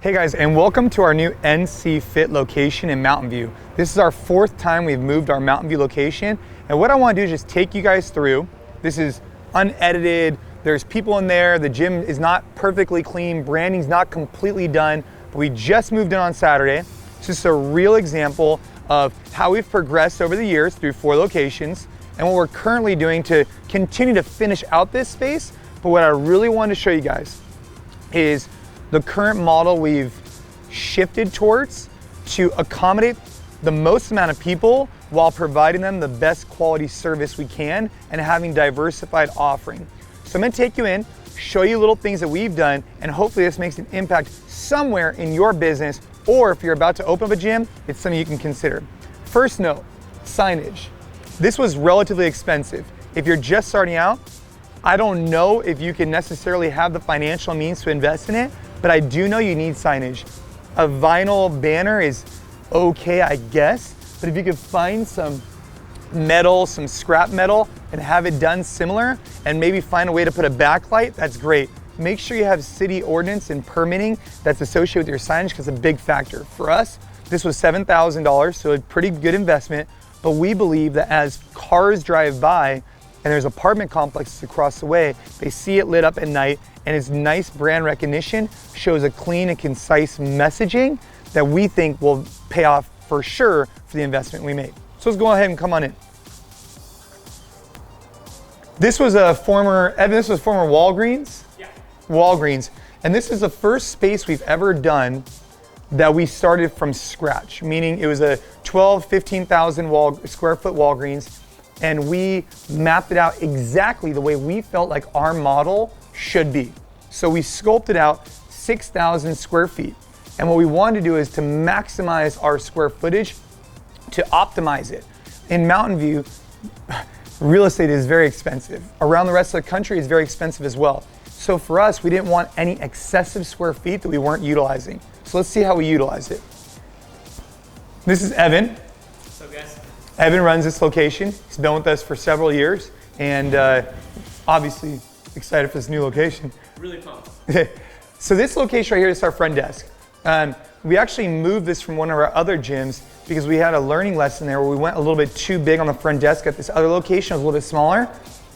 Hey guys, and welcome to our new NCFIT location in Mountain View. This is our 4th time we've moved our Mountain View location, and what I want to do is just take you guys through. This is unedited, there's people in there, the gym is not perfectly clean, branding's not completely done, but we just moved in on Saturday. It's just a real example of how we've progressed over the years through 4 locations and what we're currently doing to continue to finish out this space. But what I really want to show you guys is the current model we've shifted towards to accommodate the most amount of people while providing them the best quality service we can and having diversified offering. So I'm gonna take you in, show you little things that we've done, and hopefully this makes an impact somewhere in your business, or if you're about to open up a gym, it's something you can consider. First note, signage. This was relatively expensive. If you're just starting out, I don't know if you can necessarily have the financial means to invest in it, but I do know you need signage. A vinyl banner is okay, I guess, but if you could find some metal, some scrap metal, and have it done similar, and maybe find a way to put a backlight, that's great. Make sure you have city ordinance and permitting that's associated with your signage, because it's a big factor. For us, this was $7,000, so a pretty good investment, but we believe that as cars drive by, and there's apartment complexes across the way, they see it lit up at night, and its nice brand recognition shows a clean and concise messaging that we think will pay off for sure for the investment we made. So let's go ahead and come on in. This was former Walgreens? Yeah. Walgreens. And this is the first space we've ever done that we started from scratch, meaning it was a 15,000 square foot Walgreens, and we mapped it out exactly the way we felt like our model should be. So we sculpted out 6,000 square feet. And what we wanted to do is to maximize our square footage to optimize it. In Mountain View, real estate is very expensive. Around the rest of the country, it's very expensive as well. So for us, we didn't want any excessive square feet that we weren't utilizing. So let's see how we utilize it. This is Evan. What's up, guys? Evan runs this location. He's been with us for several years, and obviously excited for this new location. Really pumped. So this location right here is our front desk. We actually moved this from one of our other gyms because we had a learning lesson there where we went a little bit too big on the front desk at this other location. It was a little bit smaller.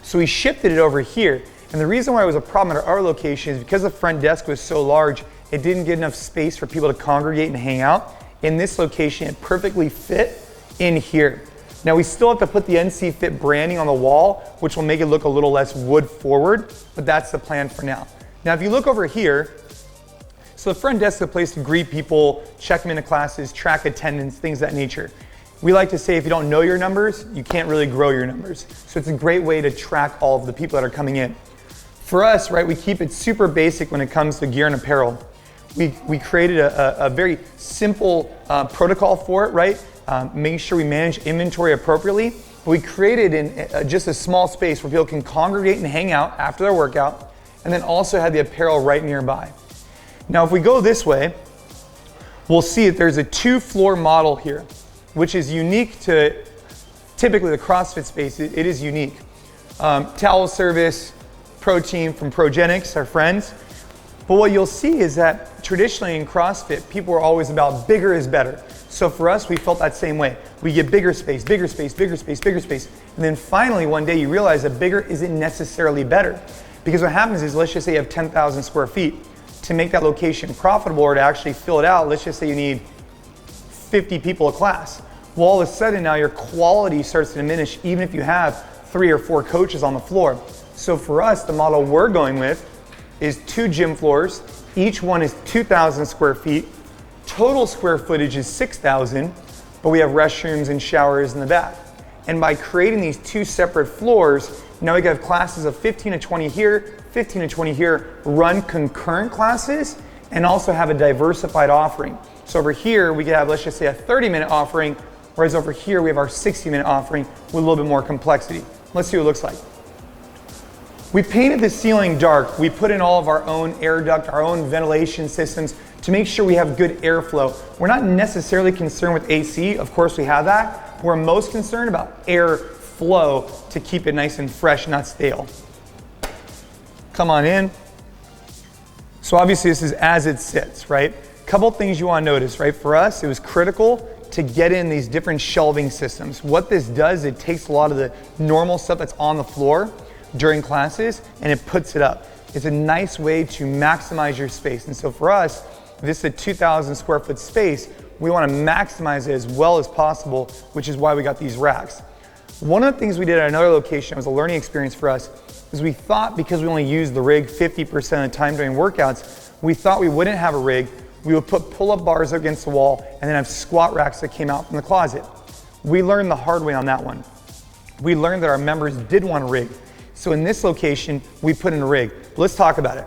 So we shifted it over here. And the reason why it was a problem at our location is because the front desk was so large, it didn't get enough space for people to congregate and hang out. In this location, it perfectly fit in here. Now we still have to put the NCFIT branding on the wall, which will make it look a little less wood forward, but that's the plan for now. Now if you look over here, so the front desk is a place to greet people, check them into classes, track attendance, things of that nature. We like to say if you don't know your numbers, you can't really grow your numbers. So it's a great way to track all of the people that are coming in. For us, right, we keep it super basic when it comes to gear and apparel. We created a very simple protocol for it, right? Making sure we manage inventory appropriately. But we created in just a small space where people can congregate and hang out after their workout, and then also have the apparel right nearby. Now, if we go this way, we'll see that there's a 2-floor model here, which is unique to typically the CrossFit space. It is unique. Towel service, protein from Progenics, our friends. But what you'll see is that traditionally in CrossFit, people are always about bigger is better. So for us, we felt that same way. We get bigger space, bigger space, bigger space, bigger space. And then finally, one day you realize that bigger isn't necessarily better. Because what happens is, let's just say you have 10,000 square feet. To make that location profitable or to actually fill it out, let's just say you need 50 people a class. Well, all of a sudden now your quality starts to diminish even if you have 3 or 4 coaches on the floor. So for us, the model we're going with is 2 gym floors. Each one is 2,000 square feet. Total square footage is 6,000, but we have restrooms and showers in the back. And by creating these 2 separate floors, now we can have classes of 15 to 20 here, 15 to 20 here, run concurrent classes, and also have a diversified offering. So over here, we could have, let's just say, a 30-minute offering, whereas over here, we have our 60-minute offering with a little bit more complexity. Let's see what it looks like. We painted the ceiling dark. We put in all of our own air duct, our own ventilation systems to make sure we have good airflow. We're not necessarily concerned with AC. Of course, we have that. We're most concerned about air flow to keep it nice and fresh, not stale. Come on in. So obviously this is as it sits, right? Couple things you want to notice, right? For us, it was critical to get in these different shelving systems. What this does, it takes a lot of the normal stuff that's on the floor during classes and it puts it up. It's a nice way to maximize your space. And so for us, this is a 2,000 square foot space. We want to maximize it as well as possible, which is why we got these racks. One of the things we did at another location, it was a learning experience for us, is we thought because we only used the rig 50% of the time during workouts, we thought we wouldn't have a rig. We would put pull-up bars against the wall and then have squat racks that came out from the closet. We learned the hard way on that one. We learned that our members did want a rig. So in this location, we put in a rig. Let's talk about it.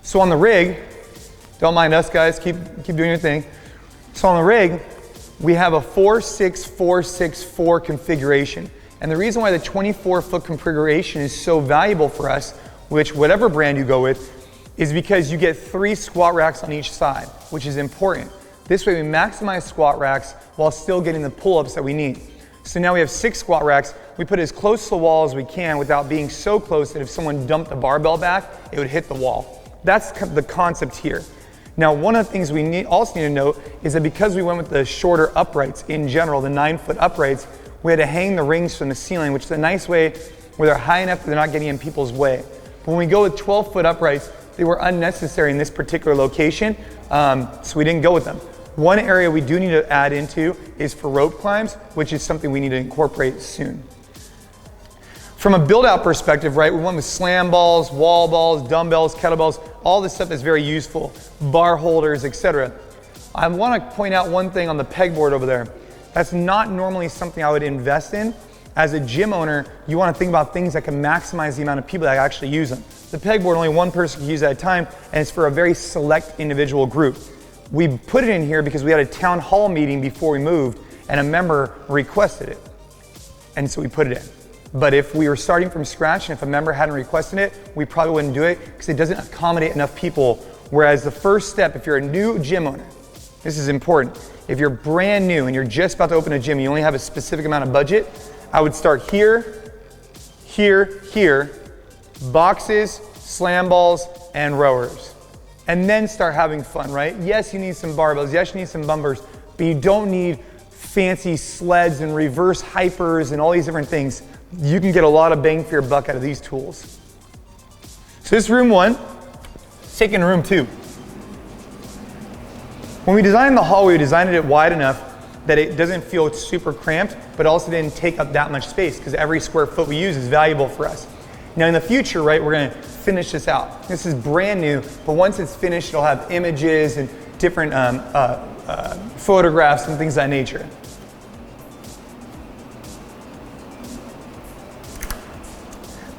So on the rig, don't mind us guys, keep doing your thing. So on the rig, we have a 4-6-4-6-4 configuration. And the reason why the 24-foot configuration is so valuable for us, which whatever brand you go with, is because you get 3 squat racks on each side, which is important. This way we maximize squat racks while still getting the pull-ups that we need. So now we have 6 squat racks. We put as close to the wall as we can without being so close that if someone dumped the barbell back, it would hit the wall. That's the concept here. Now, one of the things we also need to note is that because we went with the shorter uprights in general, the 9-foot uprights, we had to hang the rings from the ceiling, which is a nice way where they're high enough that they're not getting in people's way. But when we go with 12-foot uprights, they were unnecessary in this particular location, so we didn't go with them. One area we do need to add into is for rope climbs, which is something we need to incorporate soon. From a build out perspective, right, we went with slam balls, wall balls, dumbbells, kettlebells, all this stuff is very useful, bar holders, etc. I want to point out one thing on the pegboard over there. That's not normally something I would invest in. As a gym owner, you want to think about things that can maximize the amount of people that actually use them. The pegboard, only one person can use at a time, and it's for a very select individual group. We put it in here because we had a town hall meeting before we moved, and a member requested it. And so we put it in. But if we were starting from scratch, and if a member hadn't requested it, we probably wouldn't do it because it doesn't accommodate enough people. Whereas the first step, if you're a new gym owner, this is important. If you're brand new and you're just about to open a gym, you only have a specific amount of budget, I would start here, here, here, boxes, slam balls, and rowers. And then start having fun, right? Yes, you need some barbells, yes, you need some bumpers, but you don't need fancy sleds and reverse hypers and all these different things. You can get a lot of bang for your buck out of these tools. So this is room 1, let's take in room 2. When we designed the hallway, we designed it wide enough that it doesn't feel super cramped, but also didn't take up that much space because every square foot we use is valuable for us. Now in the future, right, we're gonna finish this out. This is brand new, but once it's finished, it'll have images and different photographs and things of that nature.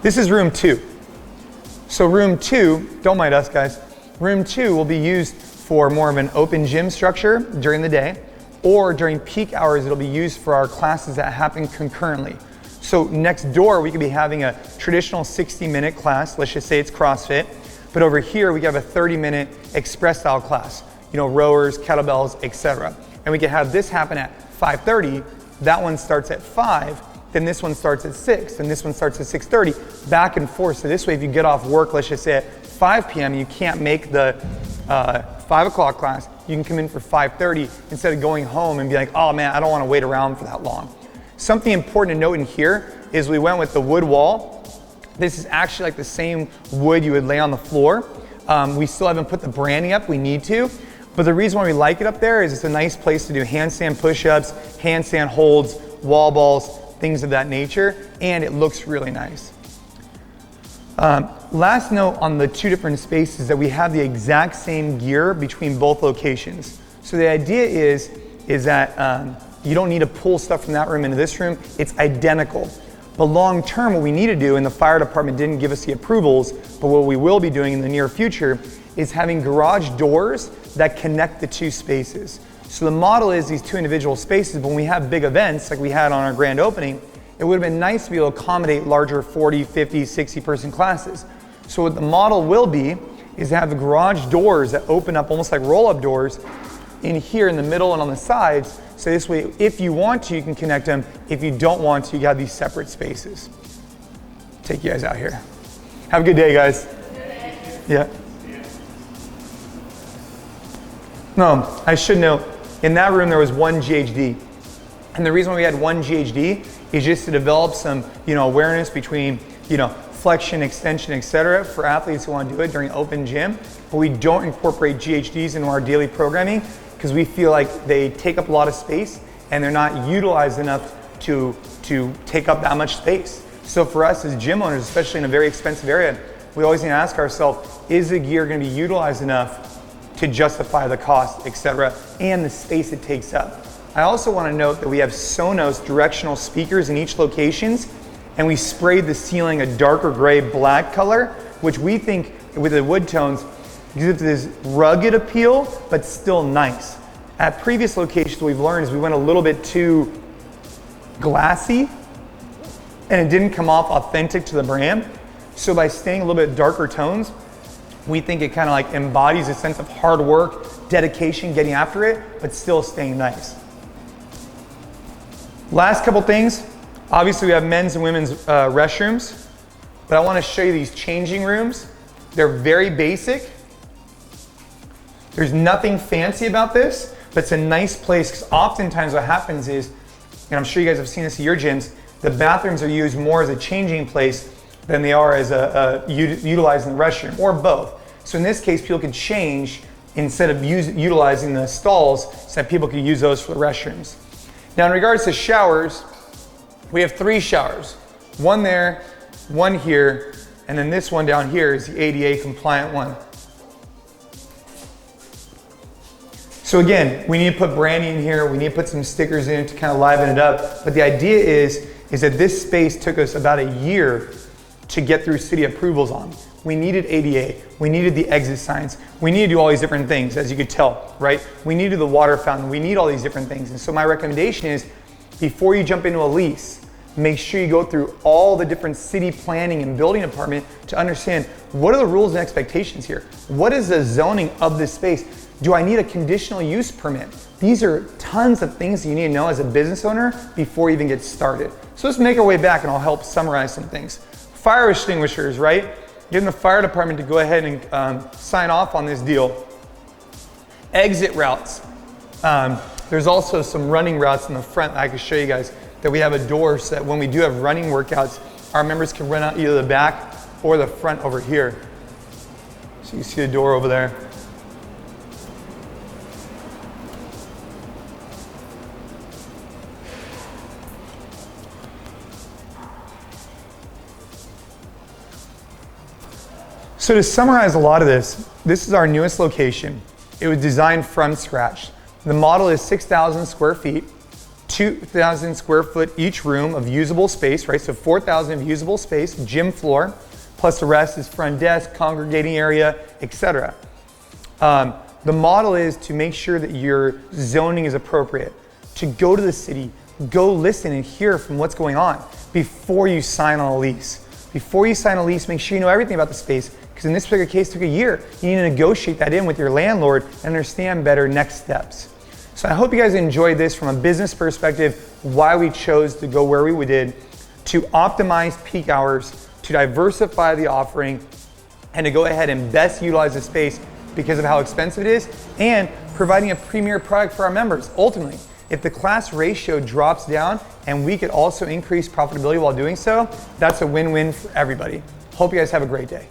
This is room 2. So room 2, don't mind us guys, room 2 will be used for more of an open gym structure during the day, or during peak hours, it'll be used for our classes that happen concurrently. So next door, we could be having a traditional 60-minute class, let's just say it's CrossFit, but over here, we could have a 30-minute express style class, you know, rowers, kettlebells, etc. And we could have this happen at 5:30, that one starts at 5, then this one starts at 6, and this one starts at 6:30, back and forth. So this way, if you get off work, let's just say at 5 p.m., you can't make the 5 o'clock class, you can come in for 5:30 instead of going home and be like, oh man, I don't want to wait around for that long. Something important to note in here is we went with the wood wall. This is actually like the same wood you would lay on the floor. We still haven't put the branding up, we need to. But the reason why we like it up there is it's a nice place to do handstand push-ups, handstand holds, wall balls, things of that nature, and it looks really nice. Last note on the 2 different spaces that we have the exact same gear between both locations. So the idea is that you don't need to pull stuff from that room into this room, it's identical. But long term, what we need to do, and the fire department didn't give us the approvals, but what we will be doing in the near future is having garage doors that connect the 2 spaces. So the model is these 2 individual spaces, but when we have big events like we had on our grand opening, it would have been nice to be able to accommodate larger 40, 50, 60 person classes. So what the model will be is to have the garage doors that open up almost like roll-up doors in here in the middle and on the sides. So this way, if you want to, you can connect them. If you don't want to, you have these separate spaces. Take you guys out here. Have a good day, guys. Yeah. No, I should note, in that room there was one GHD. And the reason why we had one GHD is just to develop some, awareness between, flexion, extension, etc. for athletes who want to do it during open gym. But we don't incorporate GHDs into our daily programming because we feel like they take up a lot of space and they're not utilized enough to take up that much space. So for us as gym owners, especially in a very expensive area, we always need to ask ourselves, is the gear going to be utilized enough to justify the cost, etc., and the space it takes up? I also want to note that we have Sonos directional speakers in each locations, and we sprayed the ceiling a darker gray black color, which we think with the wood tones gives it this rugged appeal, but still nice. At previous locations, what we've learned is we went a little bit too glassy, and it didn't come off authentic to the brand. So by staying a little bit darker tones, we think it kind of like embodies a sense of hard work, dedication, getting after it, but still staying nice. Last couple things, obviously we have men's and women's restrooms, but I want to show you these changing rooms. They're very basic. There's nothing fancy about this, but it's a nice place because oftentimes what happens is, and I'm sure you guys have seen this at your gyms, the bathrooms are used more as a changing place than they are as utilizing the restroom, or both. So in this case, people can change instead of utilizing the stalls so that people can use those for the restrooms. Now in regards to showers, we have 3 showers. One there, one here, and then this one down here is the ADA compliant one. So again, we need to put branding in here, we need to put some stickers in to kind of liven it up, but the idea is that this space took us about a year to get through city approvals on. We needed ADA, we needed the exit signs, we needed to do all these different things, as you could tell, right? We needed the water fountain, we need all these different things. And so my recommendation is, before you jump into a lease, make sure you go through all the different city planning and building department to understand what are the rules and expectations here? What is the zoning of this space? Do I need a conditional use permit? These are tons of things that you need to know as a business owner before you even get started. So let's make our way back and I'll help summarize some things. Fire extinguishers, right? Getting the fire department to go ahead and sign off on this deal. Exit routes. There's also some running routes in the front that I can show you guys that we have a door so that when we do have running workouts, our members can run out either the back or the front over here. So you see the door over there. So to summarize a lot of this is our newest location. It was designed from scratch. The model is 6,000 square feet, 2,000 square foot each room of usable space, right? So 4,000 of usable space, gym floor, plus the rest is front desk, congregating area, etc. The model is to make sure that your zoning is appropriate, to go to the city, go listen and hear from what's going on before you sign on a lease. Before you sign a lease, make sure you know everything about the space, because in this particular case, it took a year. You need to negotiate that in with your landlord and understand better next steps. So I hope you guys enjoyed this from a business perspective, why we chose to go where we did, to optimize peak hours, to diversify the offering, and to go ahead and best utilize the space because of how expensive it is, and providing a premier product for our members. Ultimately, if the class ratio drops down and we could also increase profitability while doing so, that's a win-win for everybody. Hope you guys have a great day.